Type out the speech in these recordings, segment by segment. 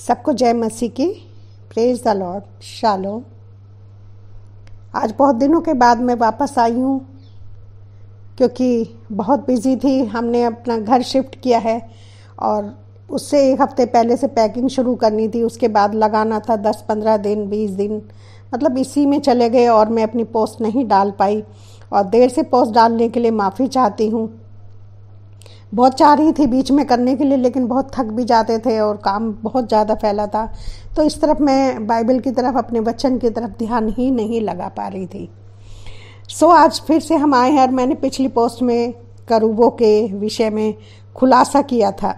सबको जय मसीह की। Praise the Lord. शालोम। आज बहुत दिनों के बाद मैं वापस आई हूँ क्योंकि बहुत बिजी थी। हमने अपना घर शिफ्ट किया है और उससे एक हफ्ते पहले से पैकिंग शुरू करनी थी। उसके बाद लगाना था 10-15 दिन 20 दिन, मतलब इसी में चले गए और मैं अपनी पोस्ट नहीं डाल पाई और देर से पोस्ट डालने के लिए माफ़ी चाहती हूँ। बहुत चाह रही थी बीच में करने के लिए, लेकिन बहुत थक भी जाते थे और काम बहुत ज़्यादा फैला था, तो इस तरफ मैं बाइबल की तरफ, अपने वचन की तरफ ध्यान ही नहीं लगा पा रही थी। आज फिर से हम आए हैं और मैंने पिछली पोस्ट में करूबों के विषय में खुलासा किया था,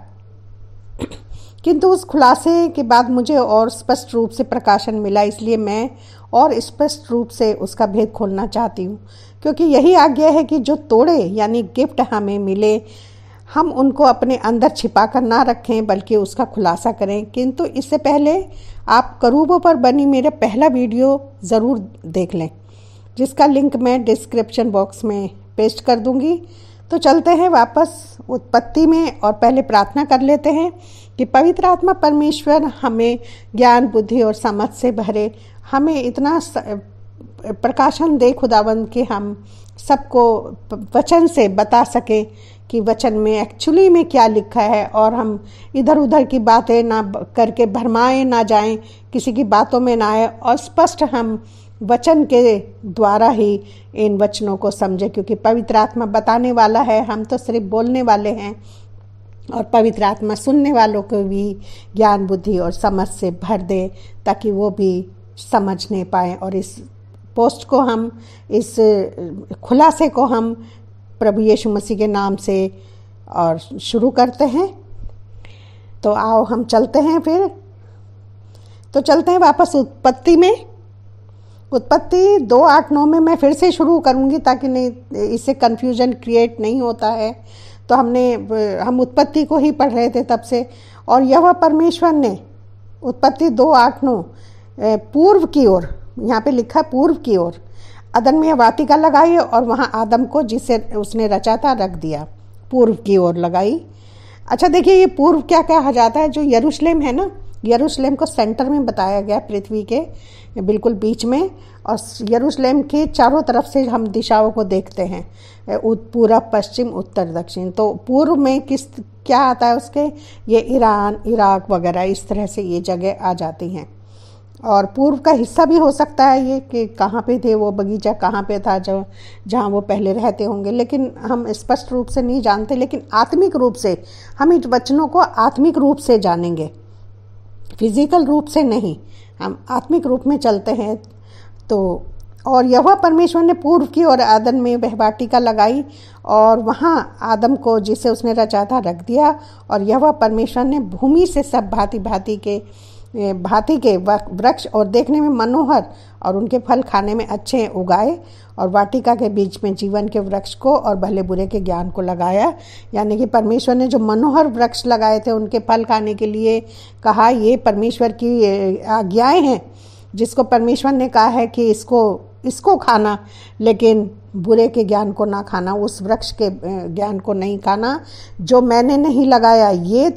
किंतु उस खुलासे के बाद मुझे और स्पष्ट रूप से प्रकाशन मिला, इसलिए मैं और स्पष्ट रूप से उसका भेद खोलना चाहती हूँ। क्योंकि यही आज्ञा है कि जो तोड़े यानी गिफ्ट हमें मिले, हम उनको अपने अंदर छिपा कर ना रखें बल्कि उसका खुलासा करें। किंतु इससे पहले आप करूबों पर बनी मेरा पहला वीडियो ज़रूर देख लें, जिसका लिंक मैं डिस्क्रिप्शन बॉक्स में पेस्ट कर दूंगी। तो चलते हैं वापस उत्पत्ति में और पहले प्रार्थना कर लेते हैं कि पवित्र आत्मा परमेश्वर हमें ज्ञान, बुद्धि और समझ से भरे, हमें इतना प्रकाशन दे खुदावंद कि हम सबको वचन से बता सकें कि वचन में एक्चुअली में क्या लिखा है और हम इधर उधर की बातें ना करके भरमाए ना जाएं, किसी की बातों में ना आए और स्पष्ट हम वचन के द्वारा ही इन वचनों को समझे। क्योंकि पवित्र आत्मा बताने वाला है, हम तो सिर्फ बोलने वाले हैं, और पवित्र आत्मा सुनने वालों को भी ज्ञान, बुद्धि और समझ से भर दे ताकि वो भी समझने पाएँ। और इस पोस्ट को हम, इस खुलासे को हम प्रभु यीशु मसीह के नाम से और शुरू करते हैं। तो आओ हम चलते हैं तो चलते हैं वापस उत्पत्ति में। उत्पत्ति 2:8-9 में मैं फिर से शुरू करूंगी ताकि नहीं, इससे कन्फ्यूजन क्रिएट नहीं होता है। तो हम उत्पत्ति को ही पढ़ रहे थे तब से। और यह परमेश्वर ने, उत्पत्ति 2:8-9, पूर्व की ओर, यहाँ पे लिखा पूर्व की ओर अदन में वाटिका लगाई और वहाँ आदम को, जिसे उसने रचा था, रख दिया। पूर्व की ओर लगाई। अच्छा देखिए, ये पूर्व क्या कहा जाता है? जो यरूशलेम है ना, यरूशलेम को सेंटर में बताया गया, पृथ्वी के बिल्कुल बीच में, और यरूशलेम के चारों तरफ से हम दिशाओं को देखते हैं, पूरब, पश्चिम, उत्तर, दक्षिण। तो पूर्व में क्या आता है उसके? ये ईरान, इराक वगैरह इस तरह से ये जगह आ जाती हैं। और पूर्व का हिस्सा भी हो सकता है ये कि कहाँ पे थे वो, बगीचा कहाँ पे था जो जहाँ वो पहले रहते होंगे, लेकिन हम स्पष्ट रूप से नहीं जानते। लेकिन आत्मिक रूप से हम इन वचनों को आत्मिक रूप से जानेंगे, फिजिकल रूप से नहीं, हम आत्मिक रूप में चलते हैं। तो और यहोवा परमेश्वर ने पूर्व की ओर आदन में वह वाटिका लगाई और वहाँ आदम को, जिसे उसने रचा था, रख दिया। और यहोवा परमेश्वर ने भूमि से सब भांति के वृक्ष और देखने में मनोहर और उनके फल खाने में अच्छे उगाए, और वाटिका के बीच में जीवन के वृक्ष को और भले बुरे के ज्ञान को लगाया। यानी कि परमेश्वर ने जो मनोहर वृक्ष लगाए थे, उनके फल खाने के लिए कहा, ये परमेश्वर की आज्ञाएं हैं, जिसको परमेश्वर ने कहा है कि इसको खाना, लेकिन बुरे के ज्ञान को ना खाना, उस वृक्ष के ज्ञान को नहीं खाना जो मैंने नहीं लगाया। ये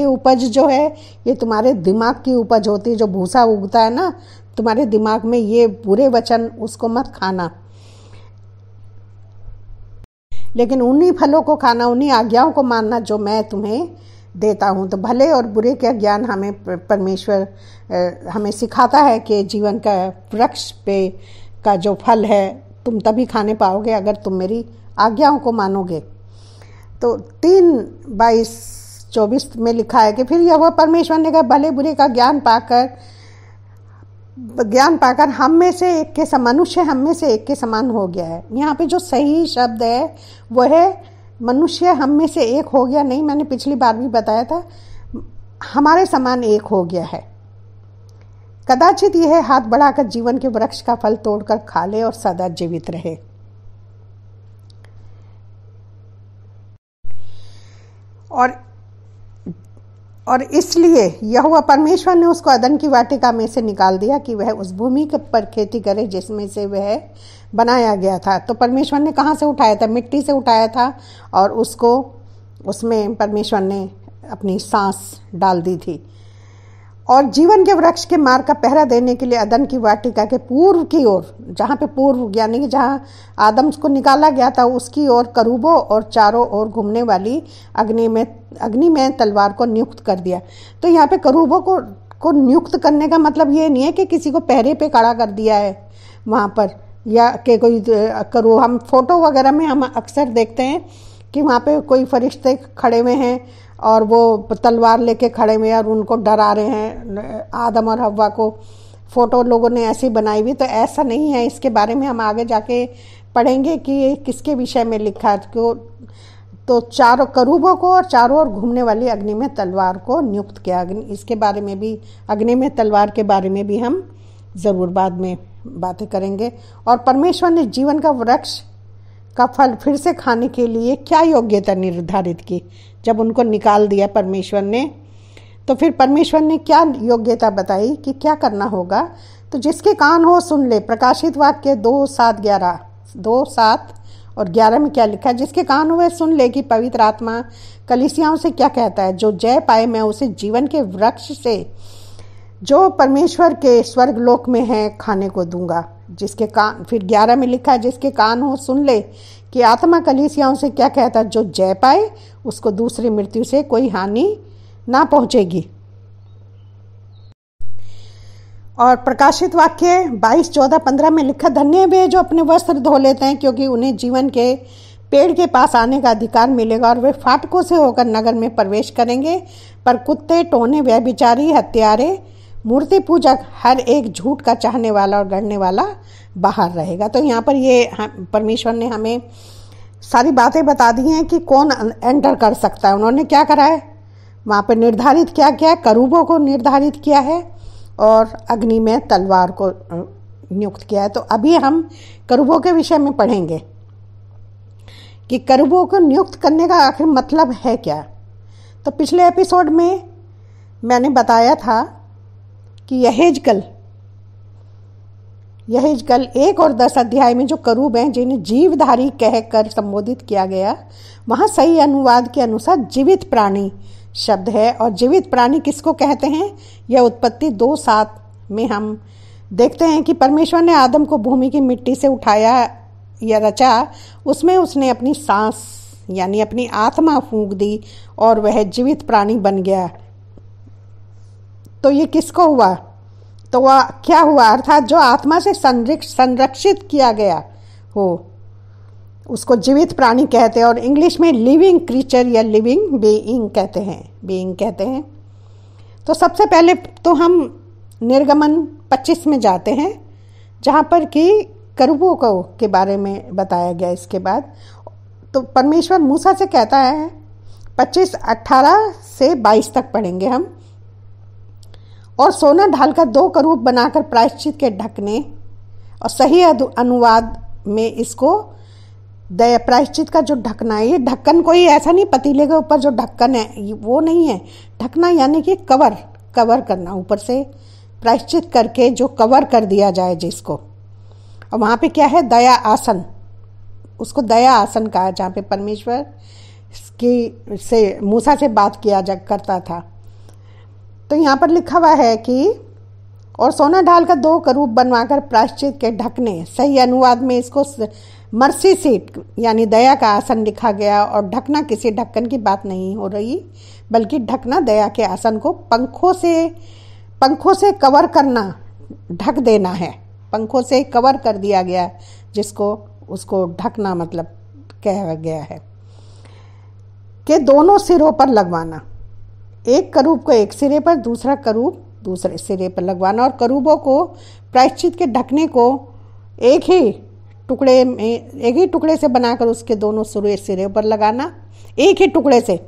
उपज जो है, ये तुम्हारे दिमाग की उपज होती है, जो भूसा उगता है ना तुम्हारे दिमाग में, ये बुरे वचन, उसको मत खाना, लेकिन उन्हीं फलों को खाना, उन्हीं आज्ञाओं को मानना जो मैं तुम्हें देता हूँ। तो भले और बुरे का ज्ञान हमें परमेश्वर हमें सिखाता है कि जीवन का वृक्ष पे का जो फल है तुम तभी खाने पाओगे अगर तुम मेरी आज्ञाओं को मानोगे। तो 3:22-24 में लिखा है कि फिर यहोवा परमेश्वर ने कहा, भले बुरे का ज्ञान पाकर मनुष्य हम में से एक के समान हो गया है। यहाँ पे जो सही शब्द है वो है मनुष्य हम में से एक हो गया, नहीं, मैंने पिछली बार भी बताया था, हमारे समान एक हो गया है। कदाचित यह हाथ बढ़ाकर जीवन के वृक्ष का फल तोड़कर खा ले और सदा जीवित रहे। और इसलिए यहोवा परमेश्वर ने उसको अदन की वाटिका में से निकाल दिया कि वह उस भूमि पर खेती करे जिसमें से वह बनाया गया था। तो परमेश्वर ने कहाँ से उठाया था? मिट्टी से उठाया था, और उसमें परमेश्वर ने अपनी सांस डाल दी थी। और जीवन के वृक्ष के मार्ग का पहरा देने के लिए अदन की वाटिका के पूर्व की ओर, जहाँ पे पूर्व यानी कि जहाँ आदम को निकाला गया था उसकी ओर करूबों और चारों ओर घूमने वाली अग्नि में तलवार को नियुक्त कर दिया। तो यहाँ पे करूबों को नियुक्त करने का मतलब ये नहीं है कि किसी को पहरे पे खड़ा कर दिया है वहाँ पर, या कि कोई करो। हम फोटो वगैरह में हम अक्सर देखते हैं कि वहाँ पे कोई फरिश्ते खड़े हुए हैं और वो तलवार लेके खड़े हुए हैं और उनको डरा रहे हैं आदम और हव्वा को। फ़ोटो लोगों ने ऐसी बनाई हुई, तो ऐसा नहीं है। इसके बारे में हम आगे जाके पढ़ेंगे कि ये किसके विषय में लिखा है। तो चारों करूबों को और चारों ओर घूमने वाली अग्नि में तलवार को नियुक्त किया। इसके बारे में भी, अग्नि में तलवार के बारे में भी हम ज़रूर बाद में बातें करेंगे। और परमेश्वर ने जीवन का वृक्ष का फल फिर से खाने के लिए क्या योग्यता निर्धारित की। जब उनको निकाल दिया परमेश्वर ने, तो फिर परमेश्वर ने क्या योग्यता बताई कि क्या करना होगा। तो जिसके कान हो सुन ले। प्रकाशित वाक्य 2:7 और 11 में क्या लिखा है? जिसके कान हुए सुन ले कि पवित्र आत्मा कलीसियाओं से क्या कहता है। जो जय पाए मैं उसे जीवन के वृक्ष से जो परमेश्वर के स्वर्ग लोक में है खाने को दूंगा। जिसके कान, फिर 11 में लिखा है जिसके कान हो सुन ले कि आत्मा कलीसियाओं से क्या कहता है। जो जय पाए उसको दूसरी मृत्यु से कोई हानि ना पहुंचेगी। और प्रकाशित वाक्य 22:14-15 में लिखा, धन्य वे जो अपने वस्त्र धो लेते हैं, क्योंकि उन्हें जीवन के पेड़ के पास आने का अधिकार मिलेगा और वे फाटकों से होकर नगर में प्रवेश करेंगे। पर कुत्ते, टोने, व्यभिचारी, हत्यारे, मूर्ति पूजक, हर एक झूठ का चाहने वाला और गढ़ने वाला बाहर रहेगा। तो यहाँ पर ये परमेश्वर ने हमें सारी बातें बता दी हैं कि कौन एंटर कर सकता है। उन्होंने क्या करा है वहाँ पर निर्धारित क्या किया है, करूबों को निर्धारित किया है और अग्नि में तलवार को नियुक्त किया है। तो अभी हम करूबों के विषय में पढ़ेंगे कि करूबों को नियुक्त करने का आखिर मतलब है क्या। तो पिछले एपिसोड में मैंने बताया था कि यहेजकल 1 और 10 अध्याय में जो करूब हैं जिन्हें जीवधारी कहकर संबोधित किया गया, वहाँ सही अनुवाद के अनुसार जीवित प्राणी शब्द है। और जीवित प्राणी किसको कहते हैं? यह उत्पत्ति 2:7 में हम देखते हैं कि परमेश्वर ने आदम को भूमि की मिट्टी से उठाया या रचा, उसमें उसने अपनी सांस यानी अपनी आत्मा फूंक दी और वह जीवित प्राणी बन गया। तो ये किसको हुआ? तो वह क्या हुआ? अर्थात जो आत्मा से संरक्षित किया गया हो उसको जीवित प्राणी कहते हैं। और इंग्लिश में लिविंग क्रीचर या लिविंग बीइंग कहते हैं। तो सबसे पहले तो हम निर्गमन 25 में जाते हैं, जहाँ पर कि करूबों को के बारे में बताया गया। इसके बाद तो परमेश्वर मूसा से कहता है, 25:18 से 22 तक पढ़ेंगे हम। और सोना ढालकर 2 करूब बनाकर प्रायश्चित के ढकने, और सही अनुवाद में इसको दया प्रायश्चित का जो ढकना है, ये ढक्कन कोई ऐसा नहीं पतीले के ऊपर जो ढक्कन है वो नहीं है। ढकना यानी कि कवर करना, ऊपर से प्रायश्चित करके जो कवर कर दिया जाए जिसको। और वहाँ पे क्या है? दया आसन, उसको दया आसन कहा, जहाँ पे परमेश्वर की से मूसा से बात किया करता था। तो यहाँ पर लिखा हुआ है कि और सोना ढालकर 2 करूब बनवाकर प्रायश्चित के ढकने, सही अनुवाद में इसको मर्सी सीट यानी दया का आसन लिखा गया। और ढकना किसी ढक्कन की बात नहीं हो रही, बल्कि ढकना दया के आसन को पंखों से कवर करना, ढक देना है। पंखों से कवर कर दिया गया जिसको, उसको ढकना मतलब कहा गया है। कि दोनों सिरों पर लगवाना, एक करूब को एक सिरे पर, दूसरा करूब दूसरे सिरे पर लगवाना। और करूबों को प्रायश्चित के ढकने को एक ही टुकड़े से बनाकर उसके दोनों सिरे पर लगाना, एक ही टुकड़े से,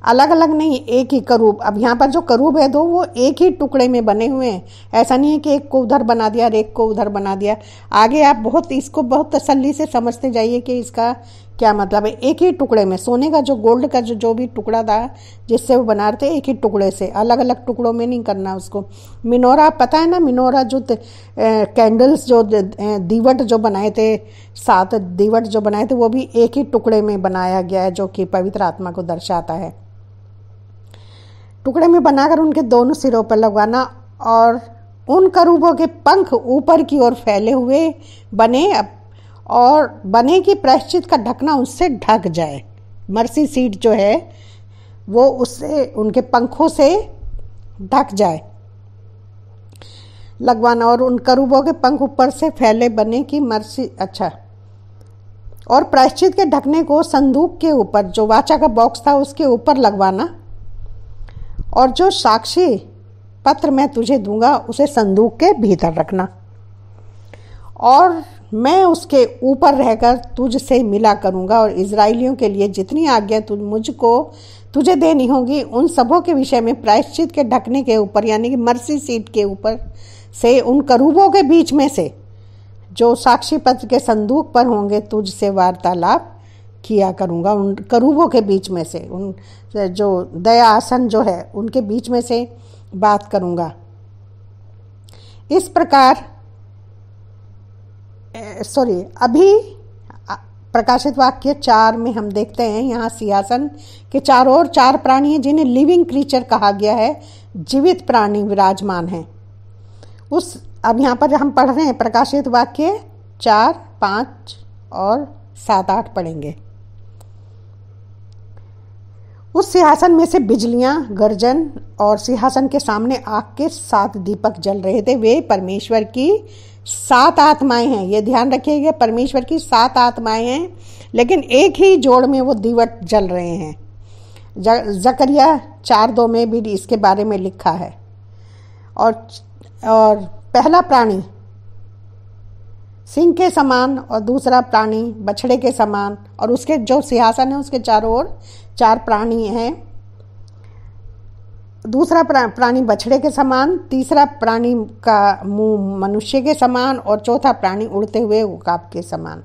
अलग अलग नहीं, एक ही करूब। अब यहाँ पर जो करूब है 2 वो एक ही टुकड़े में बने हुए हैं। ऐसा नहीं है कि एक को उधर बना दिया और एक को उधर बना दिया। आगे आप इसको बहुत तसल्ली से समझते जाइए कि इसका क्या मतलब है। एक ही टुकड़े में, सोने का जो गोल्ड का जो भी टुकड़ा था जिससे वो बना रहे थे, एक ही टुकड़े से, अलग अलग टुकड़ों में नहीं करना उसको। मिनोरा पता है ना, मिनोरा जो कैंडल्स जो दीवट जो बनाए थे, 7 दीवट जो बनाए थे, वो भी एक ही टुकड़े में बनाया गया है, जो कि पवित्र आत्मा को दर्शाता है। टुकड़े में बनाकर उनके दोनों सिरों पर लगवाना और उन करूबों के पंख ऊपर की ओर फैले हुए बने और बने कि प्रायश्चित का ढकना उससे ढक जाए। मर्सी सीट जो है वो उससे उनके पंखों से ढक जाए लगवाना और उन करूबों के पंख ऊपर से फैले बने कि मर्सी और प्रायश्चित के ढकने को संदूक के ऊपर जो वाचा का बॉक्स था उसके ऊपर लगवाना और जो साक्षी पत्र मैं तुझे दूंगा उसे संदूक के भीतर रखना और मैं उसके ऊपर रहकर तुझसे मिला करूंगा और इजराइलियों के लिए जितनी आज्ञा तुझे देनी होगी उन सबों के विषय में प्रायश्चित के ढकने के ऊपर यानी कि मर्सी सीट के ऊपर से उन करूबों के बीच में से जो साक्षी पत्र के संदूक पर होंगे तुझसे वार्तालाप किया करूंगा। उन करूबों के बीच में से उन जो दया आसन जो है उनके बीच में से बात करूंगा। इस प्रकार अभी प्रकाशित वाक्य 4 में हम देखते हैं यहाँ सिंहासन के चारों ओर 4 प्राणी हैं जिन्हें लिविंग क्रीचर कहा गया है, जीवित प्राणी विराजमान हैं। अब यहाँ पर हम पढ़ रहे हैं प्रकाशित वाक्य 4, 5 और 7, 8 पढ़ेंगे। उस सिंहासन में से बिजलियां गर्जन और सिंहासन के सामने आग के 7 दीपक जल रहे थे। वे परमेश्वर की 7 आत्माएं हैं। ये ध्यान रखिएगा, परमेश्वर की 7 आत्माएं हैं, लेकिन एक ही जोड़ में वो दीवट जल रहे हैं। जकरिया 4:2 में भी इसके बारे में लिखा है। और पहला प्राणी सिंह के समान और दूसरा प्राणी बछड़े के समान और उसके जो सिंहासन है उसके चारों ओर 4 प्राणी हैं। दूसरा प्राणी बछड़े के समान, तीसरा प्राणी का मुंह मनुष्य के समान और चौथा प्राणी उड़ते हुए उकाब के समान।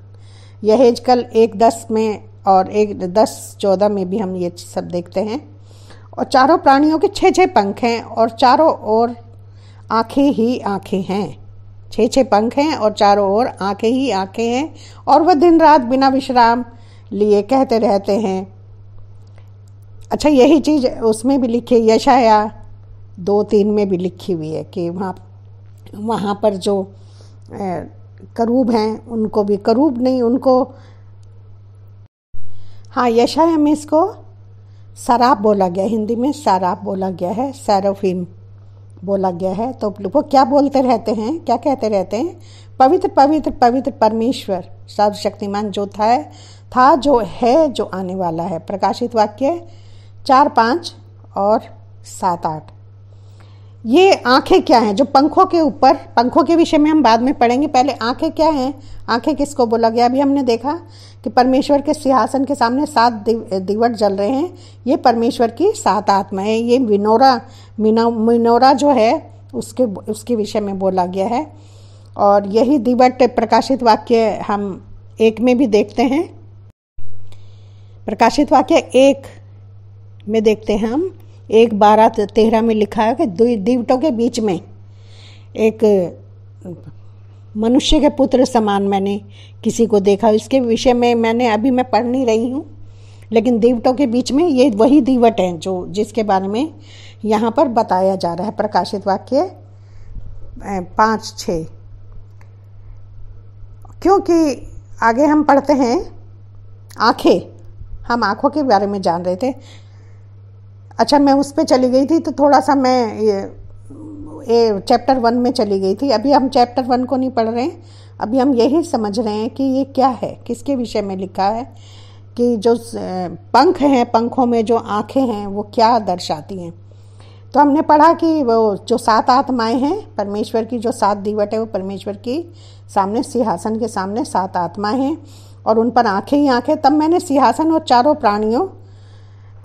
यह हेजकल 1:10 में और 1:10-14 में भी हम ये सब देखते हैं। और चारों प्राणियों के 6-6 पंख हैं और चारों ओर आंखें ही आंखें हैं। 6-6 पंख हैं और चारों ओर आंखें ही आंखें हैं और वह दिन रात बिना विश्राम लिए कहते रहते हैं। अच्छा, यही चीज़ उसमें भी लिखी, यशाया 2:3 में भी लिखी हुई है कि वहाँ पर जो करूब हैं उनको भी करूब नहीं, उनको यशाया में इसको सराप बोला गया, हिंदी में सराप बोला गया है, सैरोफिम बोला गया है। तो वो क्या बोलते रहते हैं, क्या कहते रहते हैं? पवित्र पवित्र पवित्र परमेश्वर सर्वशक्तिमान जो था जो है जो आने वाला है। प्रकाशित वाक्य 4, 5 और 7, 8। ये आंखें क्या हैं जो पंखों के ऊपर, पंखों के विषय में हम बाद में पढ़ेंगे। पहले आंखें क्या हैं? आंखें किसको बोला गया? अभी हमने देखा कि परमेश्वर के सिंहासन के सामने 7 दीवट जल रहे हैं। ये परमेश्वर की 7 आत्माएं। ये मिनोरा जो है उसके विषय में बोला गया है। और यही दीवट प्रकाशित वाक्य हम 1 में भी देखते हैं। प्रकाशित वाक्य 1 में देखते हैं हम 1:12-13 में लिखा है कि दीवटों के बीच में एक मनुष्य के पुत्र समान मैंने किसी को देखा। इसके विषय में मैं पढ़ नहीं रही हूँ, लेकिन दीवटों के बीच में ये वही दीवट हैं जिसके बारे में यहाँ पर बताया जा रहा है। प्रकाशित वाक्य 5-6। क्योंकि आगे हम पढ़ते हैं हम आँखों के बारे में जान रहे थे। अच्छा, मैं उस पर चली गई थी तो थोड़ा सा मैं चैप्टर 1 में चली गई थी। अभी हम चैप्टर 1 को नहीं पढ़ रहे हैं, अभी हम यही समझ रहे हैं कि ये क्या है, किसके विषय में लिखा है, कि जो पंख हैं, पंखों में जो आँखें हैं वो क्या दर्शाती हैं। तो हमने पढ़ा कि वो जो 7 आत्माएं हैं, परमेश्वर की जो 7 दीवट है वो परमेश्वर की सामने, सिंहासन के सामने 7 आत्माएं हैं और उन पर आँखें ही आँखें। तब मैंने सिंहासन और चारों प्राणियों,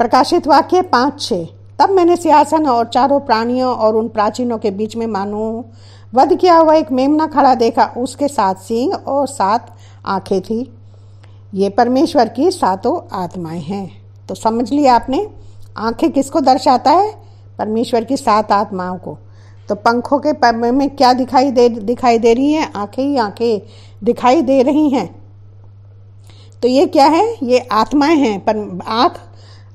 प्रकाशित वाक्य 5-6, तब मैंने सिंहासन और चारों प्राणियों और उन प्राचीनों के बीच में मानो वध किया हुआ एक मेमना खड़ा देखा। उसके 7 सींग और 7 आँखें थी। ये परमेश्वर की 7 आत्माएं हैं। तो समझ लिया आपने, आँखें किसको दर्शाता है? परमेश्वर की 7 आत्माओं को। तो पंखों के में क्या दिखाई दे रही हैं? आँखें ही आँखें दिखाई दे रही हैं। तो ये क्या है? ये आत्माएं हैं। पर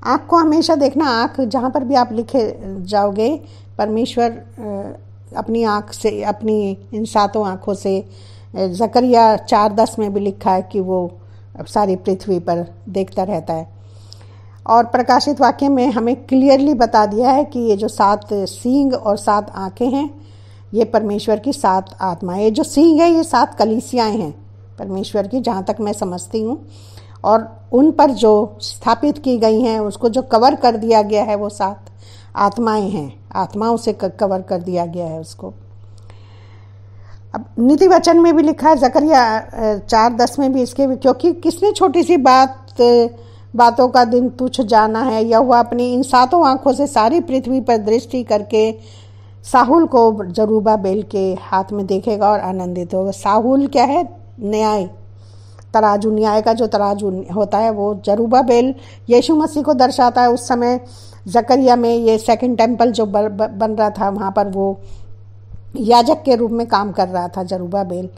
आँख को हमेशा देखना, आँख जहाँ पर भी आप लिखे जाओगे, परमेश्वर अपनी आँख से, अपनी इन 7 आँखों से, जकरिया 4:10 में भी लिखा है कि वो सारी पृथ्वी पर देखता रहता है। और प्रकाशित वाक्य में हमें क्लियरली बता दिया है कि ये जो 7 सींग और 7 आँखें हैं, ये परमेश्वर की 7 आत्माएं। ये जो सींग है, ये 7 कलीसियाएं हैं परमेश्वर की, जहाँ तक मैं समझती हूँ। और उन पर जो स्थापित की गई हैं, उसको जो कवर कर दिया गया है, वो 7 आत्माएं हैं। आत्माओं से कवर कर दिया गया है उसको। अब नीति वचन में भी लिखा है, जकरिया 4:10 में भी इसके, क्योंकि किसने छोटी सी बातों का दिन तुच्छ जाना है, यहोवा अपनी इन 7 आंखों से सारी पृथ्वी पर दृष्टि करके साहुल को जरूब्बाबेल के हाथ में देखेगा और आनंदित होगा। साहुल क्या है? न्याय, तराजू, न्याय का जो तराजू होता है, वो जरूब्बाबेल यीशु मसीह को दर्शाता है। उस समय जकरिया में ये 2nd टेम्पल जो बन रहा था, वहाँ पर वो याजक के रूप में काम कर रहा था जरूब्बाबेल।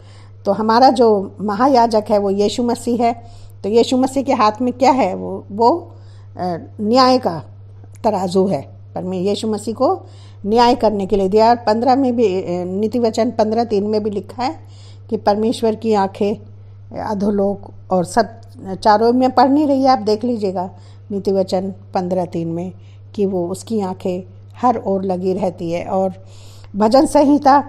तो हमारा जो महायाजक है वो यीशु मसीह है। तो यीशु मसीह के हाथ में क्या है? वो न्याय का तराजू है। पर मैं यीशु मसीह को न्याय करने के लिए दिया। और 15 में भी, नीति वचन 15:3 में भी लिखा है कि परमेश्वर की आंखें अधोलोक और सब चारों में पढ़ नहीं रही है, आप देख लीजिएगा नीति वचन 15:3 में, कि वो उसकी आंखें हर ओर लगी रहती है। और भजन संहिता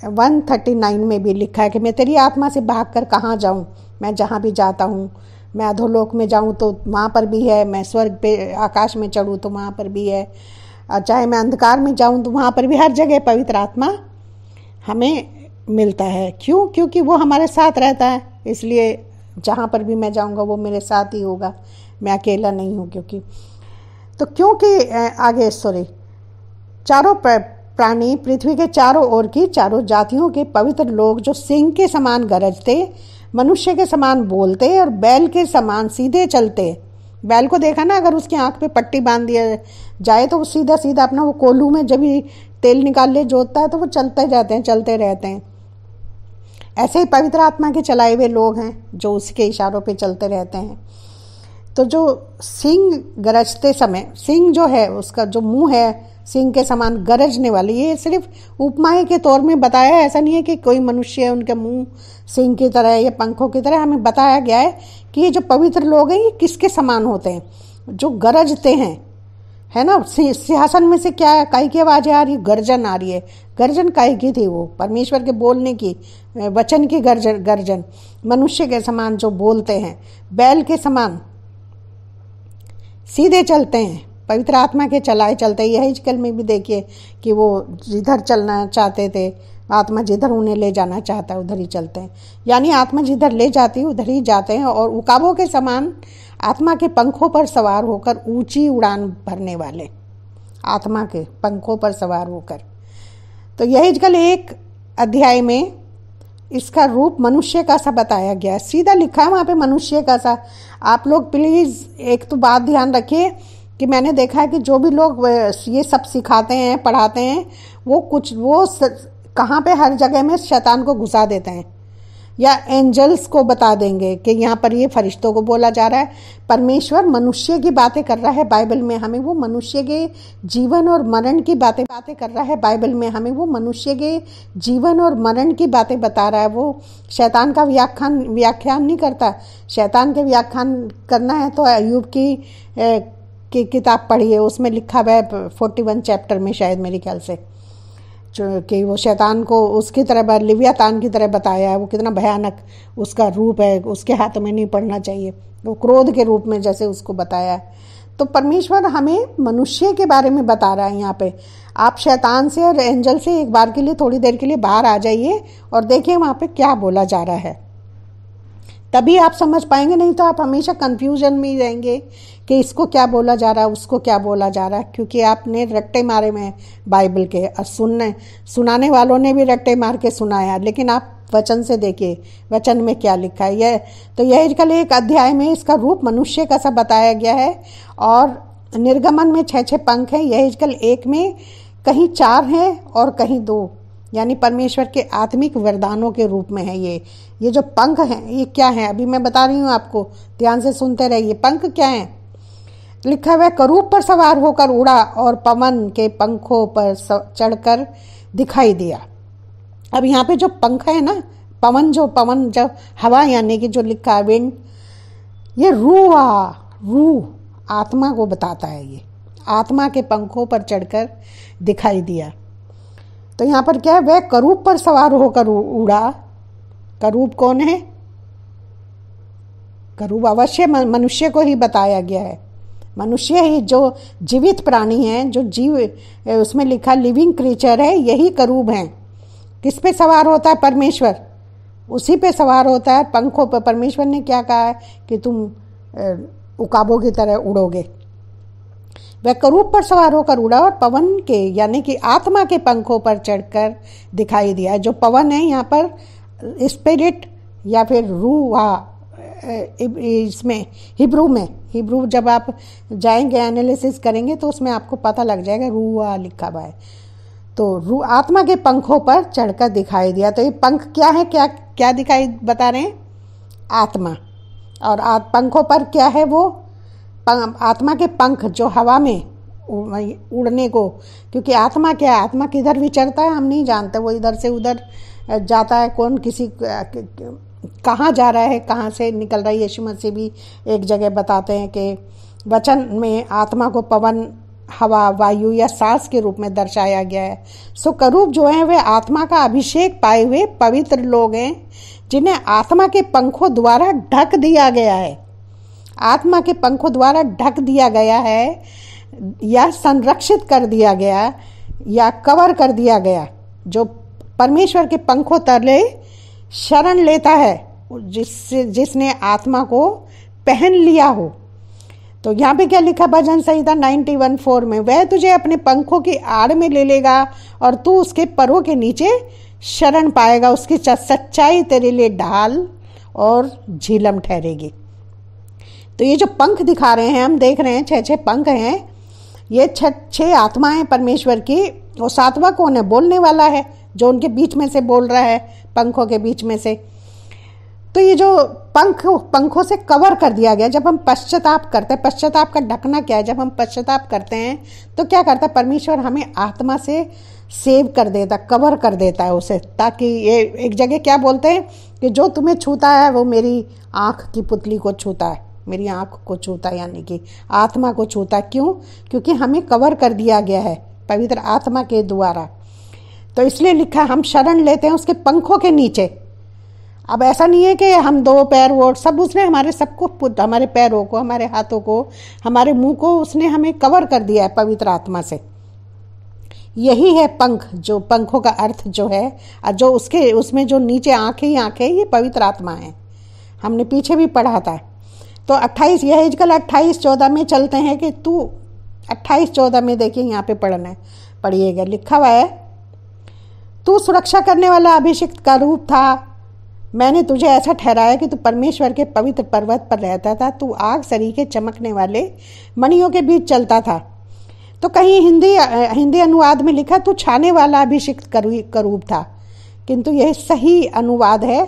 139 में भी लिखा है कि मैं तेरी आत्मा से भागकर कहाँ जाऊँ, मैं जहाँ भी जाता हूँ, मैं अधोलोक में जाऊँ तो वहाँ पर भी है, मैं स्वर्ग पे आकाश में चढ़ूँ तो वहाँ पर भी है, और चाहे मैं अंधकार में जाऊँ तो वहाँ पर भी, हर जगह पवित्र आत्मा हमें मिलता है। क्यों? क्योंकि वो हमारे साथ रहता है, इसलिए जहाँ पर भी मैं जाऊँगा वो मेरे साथ ही होगा, मैं अकेला नहीं हूँ। क्योंकि आगे चारों प्राणी, पृथ्वी के चारों ओर की चारों जातियों के पवित्र लोग जो सिंह के समान गरजते, मनुष्य के समान बोलते और बैल के समान सीधे चलते। बैल को देखा ना, अगर उसकी आंख पे पट्टी बांध दिया जाए तो वो सीधा सीधा अपना, वो कोल्हू में जब भी तेल निकाल ले जोतता है तो वो चलते जाते हैं, चलते रहते हैं। ऐसे ही पवित्र आत्मा के चलाए हुए लोग हैं जो उसके इशारों पे चलते रहते हैं। तो जो सिंह गरजते समय, सिंह जो है उसका जो मुंह है सिंह के समान गरजने वाली, ये सिर्फ उपमाएं के तौर में बताया है। ऐसा नहीं है कि कोई मनुष्य है उनका मुंह सिंह की तरह या पंखों की तरह। हमें बताया गया है कि ये जो पवित्र लोग हैं ये किसके समान होते हैं? जो गरजते हैं, है ना। सिंहासन में से क्या काई की आवाज़ आ रही है? गर्जन आ रही है। गर्जन काई की थी? वो परमेश्वर के बोलने की, वचन की गर्जन। मनुष्य के समान जो बोलते हैं, बैल के समान सीधे चलते हैं, पवित्र आत्मा के चलाए चलते। यही कल में भी देखिए कि वो जिधर चलना चाहते थे, आत्मा जिधर उन्हें ले जाना चाहता है उधर ही चलते हैं। यानी आत्मा जिधर ले जाती है उधर ही जाते हैं। और उकाबों के समान आत्मा के पंखों पर सवार होकर ऊंची उड़ान भरने वाले, आत्मा के पंखों पर सवार होकर। तो यही कल 1 अध्याय में इसका रूप मनुष्य का सा बताया गया, सीधा लिखा है वहाँ पे मनुष्य का सा। आप लोग प्लीज़ एक तो बात ध्यान रखिए कि मैंने देखा है कि जो भी लोग ये सब सिखाते हैं, पढ़ाते हैं, वो कहाँ पे हर जगह में शैतान को घुसा देते हैं, या एंजल्स को बता देंगे कि यहाँ पर ये फरिश्तों को बोला जा रहा है। परमेश्वर मनुष्य की बातें कर रहा है बाइबल में, हमें वो मनुष्य के जीवन और मरण की बातें कर रहा है बाइबल में, हमें वो मनुष्य के जीवन और मरण की बातें बता रहा है। वो शैतान का व्याख्यान नहीं करता। शैतान के व्याख्यान करना है तो अय्यूब की किताब पढ़िए, उसमें लिखा हुआ है 41 चैप्टर में शायद, मेरे ख्याल से, कि वो शैतान को उसकी तरह, लिव्यातान की तरह बताया है। वो कितना भयानक उसका रूप है, उसके हाथ में नहीं पड़ना चाहिए, वो क्रोध के रूप में जैसे उसको बताया है। तो परमेश्वर हमें मनुष्य के बारे में बता रहा है यहाँ पे। आप शैतान से और एंजल से एक बार के लिए, थोड़ी देर के लिए बाहर आ जाइए और देखिए वहाँ पे क्या बोला जा रहा है, तभी आप समझ पाएंगे। नहीं तो आप हमेशा कंफ्यूजन में ही रहेंगे कि इसको क्या बोला जा रहा है, उसको क्या बोला जा रहा है, क्योंकि आपने रट्टे मारे में बाइबल के, और सुनाने वालों ने भी रट्टे मार के सुनाया। लेकिन आप वचन से देखिए, वचन में क्या लिखा है। तो यह कल 1 अध्याय में इसका रूप मनुष्य का सा बताया गया है। और निर्गमन में 6 पंख हैं, यह कल 1 में कहीं 4 हैं और कहीं 2, यानी परमेश्वर के आत्मिक वरदानों के रूप में है। ये जो पंख हैं ये क्या है, अभी मैं बता रही हूँ आपको, ध्यान से सुनते रहिए। पंख क्या है? लिखा हुआ है करूब पर सवार होकर उड़ा और पवन के पंखों पर चढ़कर दिखाई दिया। अब यहाँ पे जो पंख है ना, पवन जो हवा यानी कि जो लिखा है विंड, ये रूह आत्मा को बताता है। ये आत्मा के पंखों पर चढ़कर दिखाई दिया। तो यहाँ पर क्या है, वह करूब पर सवार होकर उड़ा। करूब कौन है? करूब अवश्य मनुष्य को ही बताया गया है। मनुष्य ही जो जीवित प्राणी है, जो जीव उसमें लिखा लिविंग क्रीचर है, यही करूब हैं। किस पे सवार होता है? परमेश्वर, उसी पे सवार होता है, पंखों पर। परमेश्वर ने क्या कहा है कि तुम उकाबों की तरह उड़ोगे। वह करूब पर सवार होकर उड़ा और पवन के यानी कि आत्मा के पंखों पर चढ़कर दिखाई दिया। जो पवन है यहाँ पर स्पिरिट या फिर रूह, इसमें हिब्रू जब आप जाएंगे एनालिसिस करेंगे तो उसमें आपको पता लग जाएगा रूह लिखा हुआ है। तो रूह आत्मा के पंखों पर चढ़कर दिखाई दिया। तो ये पंख क्या है, क्या दिखाई बता रहे हैं? आत्मा। और पंखों पर क्या है? वो आत्मा के पंख जो हवा में उड़ने को, क्योंकि आत्मा क्या है, आत्मा किधर विचरता है हम नहीं जानते। वो इधर से उधर जाता है, कौन किसी कहाँ जा रहा है, कहाँ से निकल रहा है। यीशु मसीह भी एक जगह बताते हैं कि वचन में आत्मा को पवन, हवा, वायु या सांस के रूप में दर्शाया गया है। सो करूब जो है वे आत्मा का अभिषेक पाए हुए पवित्र लोग हैं, जिन्हें आत्मा के पंखों द्वारा ढक दिया गया है। आत्मा के पंखों द्वारा ढक दिया गया है या संरक्षित कर दिया गया या कवर कर दिया गया। जो परमेश्वर के पंखों तले शरण लेता है, जिसने आत्मा को पहन लिया हो। तो यहाँ पे क्या लिखा? भजन संहिता 91:4 में, वह तुझे अपने पंखों की आड़ में ले लेगा और तू उसके परों के नीचे शरण पाएगा। उसकी सच्चाई तेरे लिए ढाल और झीलम ठहरेगी। तो ये जो पंख दिखा रहे हैं, हम देख रहे हैं 6 पंख हैं। ये 6 आत्माएं परमेश्वर की। और 7वां कौन है? बोलने वाला है, जो उनके बीच में से बोल रहा है, पंखों के बीच में से। तो ये जो पंखों से कवर कर दिया गया। जब हम पश्चाताप करते हैं, पश्चाताप का ढकना क्या है? जब हम पश्चाताप करते हैं तो क्या करता है परमेश्वर? हमें आत्मा से सेव कर देता, कवर कर देता है उसे, ताकि ये एक जगह क्या बोलते हैं कि जो तुम्हें छूता है वो मेरी आँख की पुतली को छूता है, मेरी आँख को छूता है, यानी कि आत्मा को छूता। क्यों? क्योंकि हमें कवर कर दिया गया है पवित्र आत्मा के द्वारा। तो इसलिए लिखा, हम शरण लेते हैं उसके पंखों के नीचे। अब ऐसा नहीं है कि हम 2 पैर वो सब, उसने हमारे सबको, हमारे पैरों को, हमारे हाथों को, हमारे मुंह को उसने हमें कवर कर दिया है पवित्र आत्मा से। यही है पंख। जो पंखों का अर्थ जो है, और जो उसमें जो नीचे आंखें ही आंखें, ये पवित्र आत्मा है। हमने पीछे भी पढ़ा था। तो 28 यह कल 28-14 में चलते हैं कि तू 28-14 में देखिए, यहाँ पे पढ़िएगा, लिखा हुआ है, तू सुरक्षा करने वाला अभिषिक्त का रूप था। मैंने तुझे ऐसा ठहराया कि तू परमेश्वर के पवित्र पर्वत पर रहता था। तू आग सरीखे चमकने वाले मणियों के बीच चलता था। तो कहीं हिंदी अनुवाद में लिखा तू छाने वाला अभिषिक्त करूब था, किंतु यह सही अनुवाद है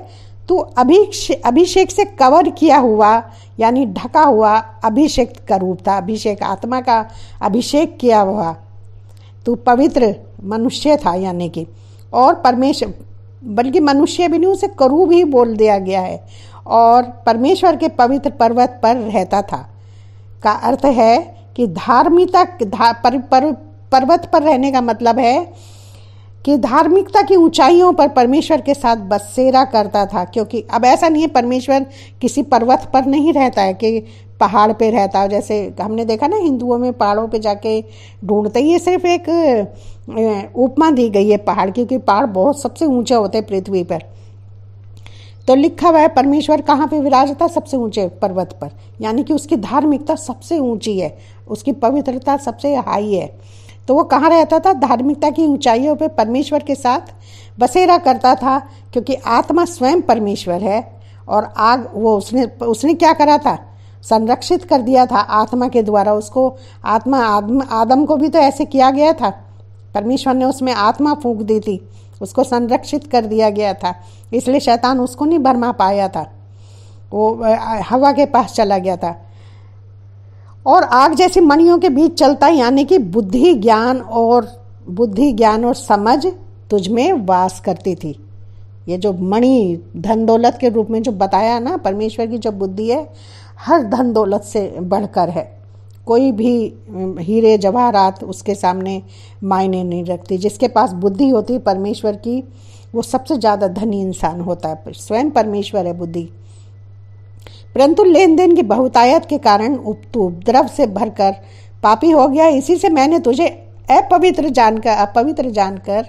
तू अभिषेक से कवर किया हुआ यानी ढका हुआ अभिषेक करूब था। अभिषेक आत्मा का अभिषेक किया हुआ तू पवित्र मनुष्य था, यानी कि, और परमेश्वर, बल्कि मनुष्य भी नहीं, उसे करूब ही बोल दिया गया है। और परमेश्वर के पवित्र पर्वत पर रहता था का अर्थ है कि धार्मिकता, पर्वत पर रहने का मतलब है कि धार्मिकता की ऊंचाइयों पर परमेश्वर के साथ बसेरा करता था। क्योंकि अब ऐसा नहीं है परमेश्वर किसी पर्वत पर नहीं रहता है कि पहाड़ पे रहता है। जैसे हमने देखा ना, हिंदुओं में पहाड़ों पे जाके ढूंढते, ये सिर्फ एक उपमा दी गई है पहाड़ की, क्योंकि पहाड़ बहुत सबसे ऊंचे होते हैं पृथ्वी पर। तो लिखा हुआ है परमेश्वर कहाँ पे विराजता है? सबसे ऊंचे पर्वत पर, यानी कि उसकी धार्मिकता सबसे ऊंची है, उसकी पवित्रता सबसे हाई है। तो वो कहाँ रहता था? धार्मिकता की ऊंचाइयों पे परमेश्वर के साथ बसेरा करता था, क्योंकि आत्मा स्वयं परमेश्वर है। और आग वो उसने क्या करा था? संरक्षित कर दिया था आत्मा के द्वारा। उसको आदम को भी तो ऐसे किया गया था, परमेश्वर ने उसमें आत्मा फूंक दी थी, उसको संरक्षित कर दिया गया था। इसलिए शैतान उसको नहीं भरमा पाया था, वो हवा के पास चला गया था। और आग जैसी मणियों के बीच चलता, यानी कि बुद्धि ज्ञान और समझ तुझ में वास करती थी। ये जो मणि धन दौलत के रूप में जो बताया ना, परमेश्वर की जो बुद्धि है हर धन दौलत से बढ़कर है। कोई भी हीरे जवाहरात उसके सामने मायने नहीं रखती। जिसके पास बुद्धि होती है परमेश्वर की, वो सबसे ज़्यादा धनी इंसान होता है। स्वयं परमेश्वर है बुद्धि। परंतु लेन देन की बहुतायत के कारण तू उपद्रव से भरकर पापी हो गया। इसी से मैंने तुझे अपवित्र जानकर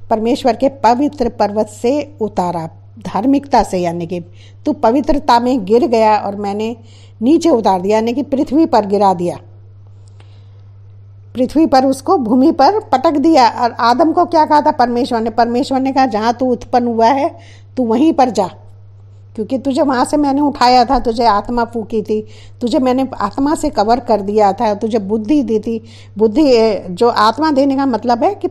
परमेश्वर के पवित्र पर्वत से उतारा, धार्मिकता से, यानी कि तू पवित्रता में गिर गया और मैंने नीचे उतार दिया, यानी कि पृथ्वी पर गिरा दिया। पृथ्वी पर उसको भूमि पर पटक दिया। और आदम को क्या कहा था परमेश्वर ने कहा जहाँ तू उत्पन्न हुआ है तू वहीं पर जा, क्योंकि तुझे वहाँ से मैंने उठाया था, तुझे आत्मा फूकी थी, तुझे मैंने आत्मा से कवर कर दिया था, तुझे बुद्धि दी थी। बुद्धि जो आत्मा देने का मतलब है कि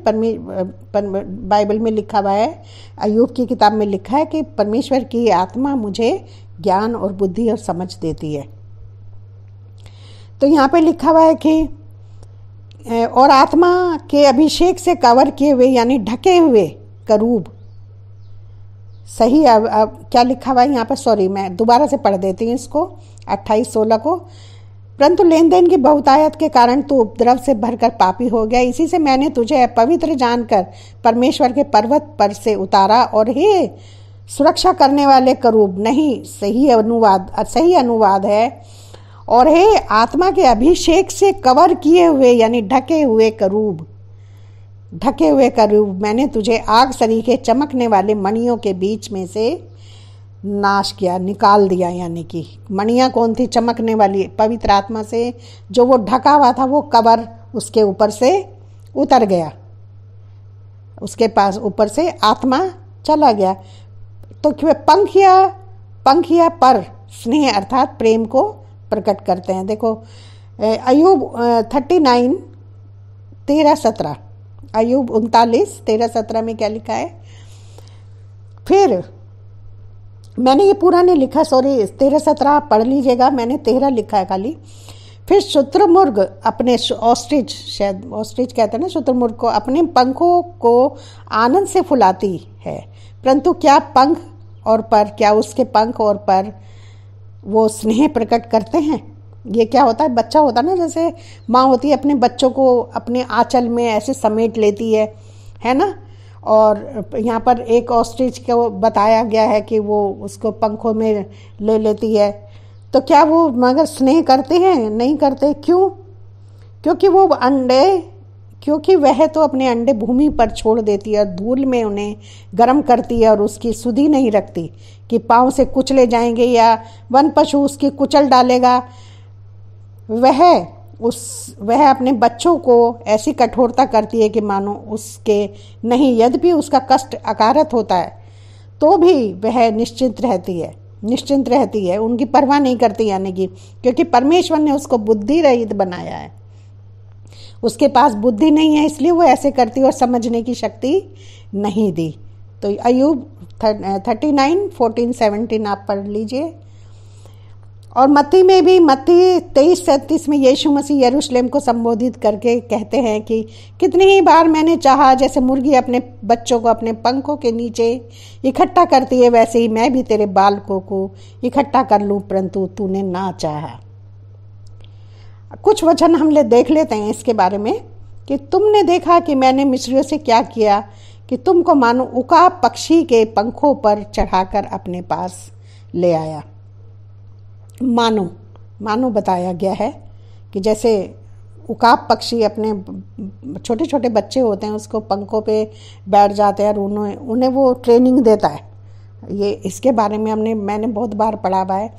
बाइबल में लिखा हुआ है, अय्यूब की किताब में लिखा है कि परमेश्वर की आत्मा मुझे ज्ञान और बुद्धि और समझ देती है। तो यहाँ पे लिखा हुआ है कि और आत्मा के अभिषेक से कवर किए हुए, यानी ढके हुए करूब। सही अब क्या लिखा हुआ है यहाँ पर, सॉरी मैं दोबारा से पढ़ देती हूँ इसको, 28:16 को। परंतु लेन देन की बहुतायत के कारण तू उपद्रव से भरकर पापी हो गया। इसी से मैंने तुझे अपवित्र जानकर परमेश्वर के पर्वत पर से उतारा। और हे सुरक्षा करने वाले करूब, नहीं सही अनुवाद है, और हे आत्मा के अभिषेक से कवर किए हुए, यानी ढके हुए करूब, मैंने तुझे आग सरीखे चमकने वाले मणियों के बीच में से नाश किया, निकाल दिया। यानी कि मणियाँ कौन थी? चमकने वाली, पवित्र आत्मा से जो वो ढका हुआ था, वो कवर उसके ऊपर से उतर गया, उसके पास ऊपर से आत्मा चला गया। तो क्यों पंखिया पर स्नेह अर्थात प्रेम को प्रकट करते हैं। देखो अय्यूब 39:13-17, अय्यूब 39:13-17 में क्या लिखा है? फिर मैंने ये पूरा नहीं लिखा, सॉरी 13-17 पढ़ लीजिएगा, मैंने 13 लिखा है खाली। फिर शुतुरमुर्ग अपने ऑस्ट्रिच, शायद ऑस्ट्रिच कहते हैं ना शुतुरमुर्ग को, अपने पंखों को आनंद से फुलाती है, परंतु क्या उसके पंख और पर वो स्नेह प्रकट करते हैं? ये क्या होता है? बच्चा होता है ना, जैसे माँ होती है अपने बच्चों को अपने आंचल में ऐसे समेट लेती है ना। और यहाँ पर एक ऑस्ट्रिच को बताया गया है कि वो उसको पंखों में ले लेती है। तो क्या वो मगर स्नेह करते हैं? नहीं करते। क्यों? क्योंकि वह तो अपने अंडे भूमि पर छोड़ देती है और धूल में उन्हें गर्म करती है, और उसकी सुधि नहीं रखती कि पाँव से कुचले जाएंगे या वन पशु उसकी कुचल डालेगा। वह अपने बच्चों को ऐसी कठोरता करती है कि मानो उसके नहीं, यद्यपि उसका कष्ट अकारत होता है तो भी वह निश्चिंत रहती है, उनकी परवाह नहीं करती। यानी कि क्योंकि परमेश्वर ने उसको बुद्धि रहित बनाया है, उसके पास बुद्धि नहीं है, इसलिए वो ऐसे करती और समझने की शक्ति नहीं दी। तो अय्यूब 39:14-17 आप पढ़ लीजिए। और मत्ती में भी, मत्ती 23:37 में यीशु मसीह यरूशलेम को संबोधित करके कहते हैं कि कितनी ही बार मैंने चाहा, जैसे मुर्गी अपने बच्चों को अपने पंखों के नीचे इकट्ठा करती है, वैसे ही मैं भी तेरे बालकों को इकट्ठा कर लूं, परंतु तूने ना चाहा। कुछ वचन हम देख लेते हैं इसके बारे में कि तुमने देखा कि मैंने मिस्रियों से क्या किया, कि तुमको मानो उकाब पक्षी के पंखों पर चढ़ाकर अपने पास ले आया। मानो बताया गया है कि जैसे उकाब पक्षी अपने छोटे छोटे बच्चे होते हैं उसको पंखों पे बैठ जाते हैं और उन्हें वो ट्रेनिंग देता है। ये इसके बारे में मैंने बहुत बार पढ़ा हुआ है,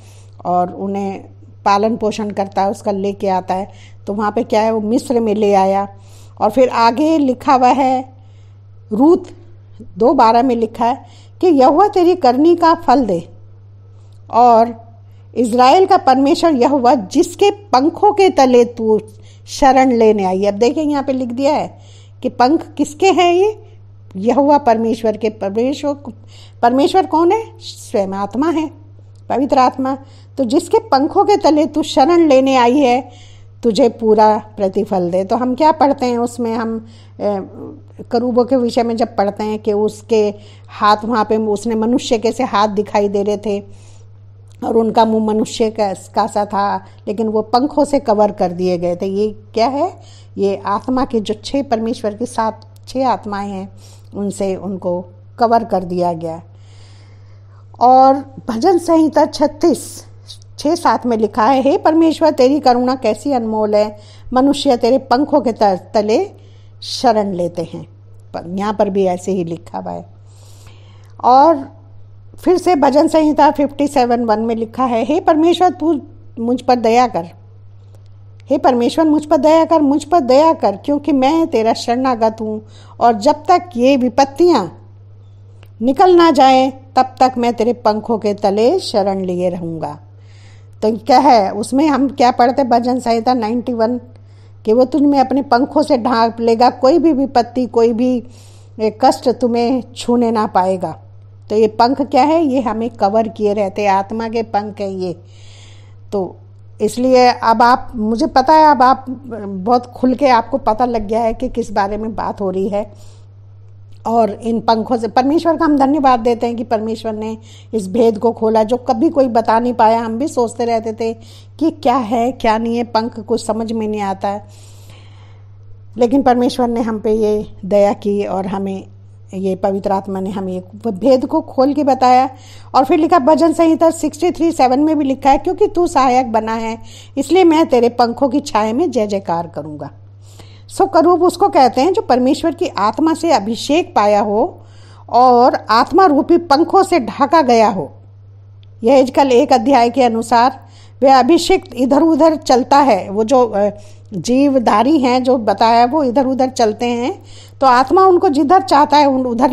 और उन्हें पालन पोषण करता है, उसका लेके आता है। तो वहाँ पे क्या है, वो मिस्र में ले आया। और फिर आगे लिखा हुआ है, रूत 2:12 में लिखा है कि यहोवा तेरी करनी का फल दे, और इज़राइल का परमेश्वर यहोवा जिसके पंखों के तले तू शरण लेने आई। अब देखिए यहाँ पे लिख दिया है कि पंख किसके हैं? ये यहोवा परमेश्वर के। परमेश्वर कौन है? स्वयं आत्मा है, पवित्र आत्मा। तो जिसके पंखों के तले तू शरण लेने आई है, तुझे पूरा प्रतिफल दे। तो हम क्या पढ़ते हैं उसमें, हम करूबों के विषय में जब पढ़ते हैं कि उसके हाथ, वहाँ पे उसने मनुष्य के से हाथ दिखाई दे रहे थे और उनका मुंह मनुष्य का सा था, लेकिन वो पंखों से कवर कर दिए गए थे। ये क्या है? ये आत्मा के जो 6 परमेश्वर की 6 आत्माएं हैं, उनसे उनको कवर कर दिया गया। और भजन संहिता 36:6-7 में लिखा है, हे परमेश्वर तेरी करुणा कैसी अनमोल है, मनुष्य तेरे पंखों के तले शरण लेते हैं। पर यहाँ पर भी ऐसे ही लिखा हुआ है। और फिर से भजन संहिता 57:1 में लिखा है, हे परमेश्वर तू मुझ पर दया कर, हे परमेश्वर मुझ पर दया कर, मुझ पर दया कर, क्योंकि मैं तेरा शरणागत हूँ, और जब तक ये विपत्तियाँ निकल ना जाए तब तक मैं तेरे पंखों के तले शरण लिए रहूँगा। तो क्या है उसमें, हम क्या पढ़ते भजन संहिता 91 कि वो तुझमें अपने पंखों से ढांप लेगा, कोई भी विपत्ति, कोई भी कष्ट तुम्हें छूने ना पाएगा। तो ये पंख क्या है? ये हमें कवर किए रहते, आत्मा के पंख है ये। तो इसलिए अब आप, मुझे पता है अब आप बहुत खुल के, आपको पता लग गया है कि किस बारे में बात हो रही है। और इन पंखों से परमेश्वर का हम धन्यवाद देते हैं कि परमेश्वर ने इस भेद को खोला जो कभी कोई बता नहीं पाया। हम भी सोचते रहते थे कि क्या है क्या नहीं है, पंख कुछ समझ में नहीं आता है, लेकिन परमेश्वर ने हम पे ये दया की और हमें ये पवित्र आत्मा ने हमें भेद को खोल के बताया। और फिर लिखा भजन संहिता 63:7 में भी लिखा है, क्योंकि तू सहायक बना है इसलिए मैं तेरे पंखों की छाया में जय जयकार करूँगा। सो करूब उसको कहते हैं जो परमेश्वर की आत्मा से अभिषेक पाया हो और आत्मा रूपी पंखों से ढका गया हो। यह यहेजकेल 1 अध्याय के अनुसार वह अभिषेक इधर उधर चलता है। वो जो जीवधारी हैं जो बताया वो इधर उधर चलते हैं, तो आत्मा उनको जिधर चाहता है उधर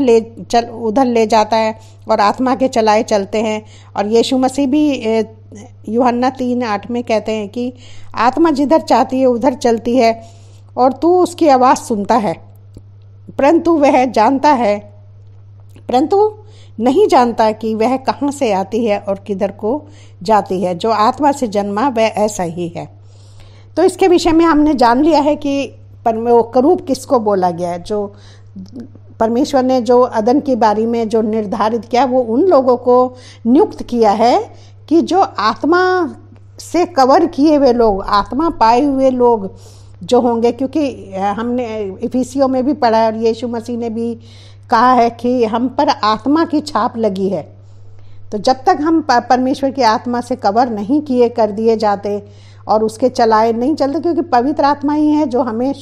ले जाता है और आत्मा के चलाए चलते हैं। और यीशु मसीह भी यूहन्ना 3:8 में कहते हैं कि आत्मा जिधर चाहती है उधर चलती है और तू उसकी आवाज़ सुनता है, परंतु नहीं जानता कि वह कहाँ से आती है और किधर को जाती है। जो आत्मा से जन्मा वह ऐसा ही है। तो इसके विषय में हमने जान लिया है कि करूब किसको बोला गया है। जो परमेश्वर ने जो अदन की बारी में जो निर्धारित किया, वो उन लोगों को नियुक्त किया है कि जो आत्मा से कवर किए हुए लोग, आत्मा पाए हुए लोग जो होंगे। क्योंकि हमने इफिसियों में भी पढ़ा और यीशु मसीह ने भी कहा है कि हम पर आत्मा की छाप लगी है। तो जब तक हम परमेश्वर की आत्मा से कवर नहीं किए कर दिए जाते और उसके चलाए नहीं चलते, क्योंकि पवित्र आत्मा ही है जो हमें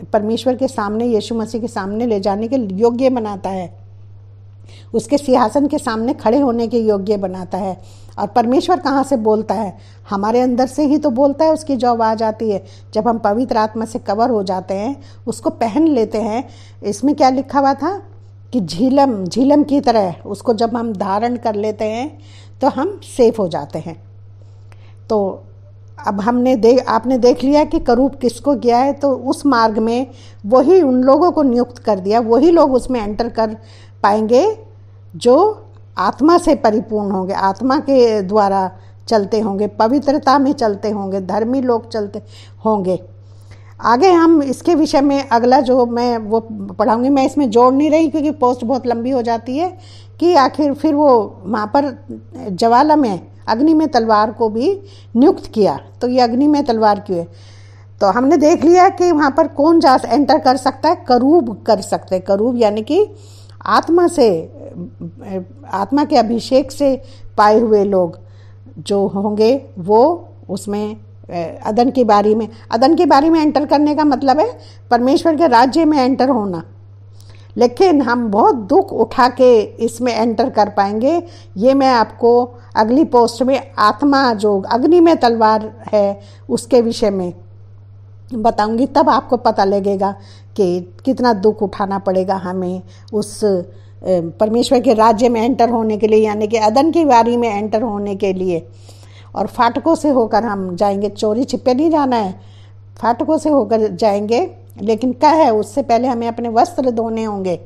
परमेश्वर के सामने, यीशु मसीह के सामने ले जाने के योग्य बनाता है, उसके सिंहासन के सामने खड़े होने के योग्य बनाता है। और परमेश्वर कहाँ से बोलता है? हमारे अंदर से ही तो बोलता है। उसकी जो आवाज़ आती है जब हम पवित्र आत्मा से कवर हो जाते हैं, उसको पहन लेते हैं। इसमें क्या लिखा हुआ था कि झीलम की तरह उसको जब हम धारण कर लेते हैं तो हम सेफ हो जाते हैं। तो अब आपने देख लिया कि करूब किसको गया है। तो उस मार्ग में वही उन लोगों को नियुक्त कर दिया, वही लोग उसमें एंटर कर पाएंगे जो आत्मा से परिपूर्ण होंगे, आत्मा के द्वारा चलते होंगे, पवित्रता में चलते होंगे, धर्मी लोग चलते होंगे। आगे हम इसके विषय में अगला जो मैं वो पढ़ाऊंगी, मैं इसमें जोड़ नहीं रही क्योंकि पोस्ट बहुत लंबी हो जाती है, कि आखिर फिर वो वहाँ पर ज्वाला में अग्नि में तलवार को भी नियुक्त किया। तो ये अग्नि में तलवार क्यों है? तो हमने देख लिया कि वहाँ पर कौन एंटर कर सकता है? करूब कर सकते हैं। करूब यानी कि आत्मा के अभिषेक से पाए हुए लोग जो होंगे वो उसमें अदन की बारी में एंटर करने का मतलब है परमेश्वर के राज्य में एंटर होना। लेकिन हम बहुत दुख उठा के इसमें एंटर कर पाएंगे, ये मैं आपको अगली पोस्ट में आत्मा जो अग्नि में तलवार है उसके विषय में बताऊंगी। तब आपको पता लगेगा कि कितना दुख उठाना पड़ेगा हमें उस परमेश्वर के राज्य में एंटर होने के लिए, यानी कि अदन की बारी में एंटर होने के लिए। और फाटकों से होकर हम जाएंगे, चोरी छिपे नहीं जाना है, फाटकों से होकर जाएंगे। लेकिन क्या है, उससे पहले हमें अपने वस्त्र धोने होंगे।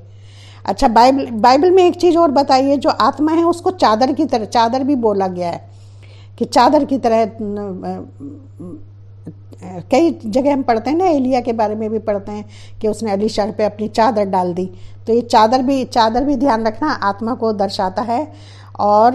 अच्छा, बाइबल में एक चीज़ और बताइए, जो आत्मा है उसको चादर की तरह, चादर भी बोला गया है कि चादर की तरह कई जगह हम पढ़ते हैं ना, एलिया के बारे में भी पढ़ते हैं कि उसने एलीशा पे अपनी चादर डाल दी। तो ये चादर भी ध्यान रखना आत्मा को दर्शाता है। और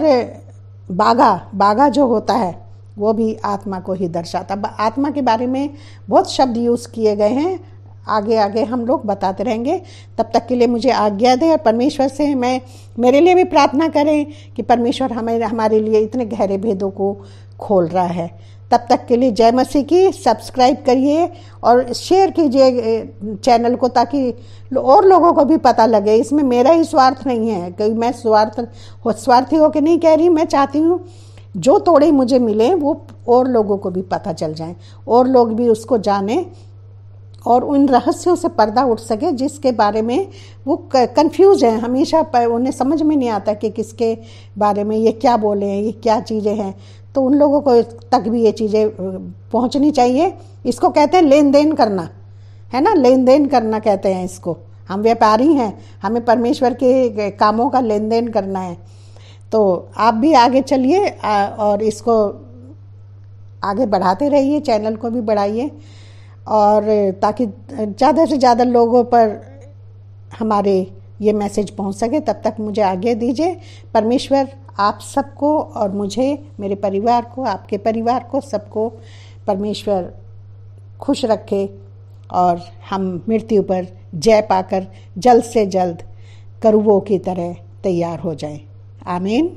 बागा जो होता है वो भी आत्मा को ही दर्शाता। आत्मा के बारे में बहुत शब्द यूज़ किए गए हैं, आगे आगे हम लोग बताते रहेंगे। तब तक के लिए मुझे आज्ञा दें और परमेश्वर से मेरे लिए भी प्रार्थना करें कि परमेश्वर हमारे लिए इतने गहरे भेदों को खोल रहा है। तब तक के लिए जय मसीह की। सब्सक्राइब करिए और शेयर कीजिए चैनल को, ताकि और लोगों को भी पता लगे। इसमें मेरा ही स्वार्थ नहीं है, कि मैं स्वार्थी होकर नहीं कह रही। मैं चाहती हूँ जो तोड़े मुझे मिले वो और लोगों को भी पता चल जाए, और लोग भी उसको जाने और उन रहस्यों से पर्दा उठ सके जिसके बारे में वो कंफ्यूज हैं हमेशा। उन्हें समझ में नहीं आता कि किसके बारे में ये क्या बोले हैं, ये क्या चीज़ें हैं। तो उन लोगों को तक भी ये चीज़ें पहुंचनी चाहिए। इसको कहते हैं लेन देन करना, है ना, लेन देन करना कहते हैं इसको। हम व्यापारी हैं, हमें परमेश्वर के कामों का लेन देन करना है। तो आप भी आगे चलिए और इसको आगे बढ़ाते रहिए, चैनल को भी बढ़ाइए, और ताकि ज़्यादा से ज़्यादा लोगों पर हमारे ये मैसेज पहुंच सके। तब तक मुझे आगे दीजिए। परमेश्वर आप सबको और मुझे, मेरे परिवार को, आपके परिवार को, सबको परमेश्वर खुश रखे, और हम मृत्यु पर जय पाकर जल्द से जल्द करूबों की तरह तैयार हो जाएं। आमीन।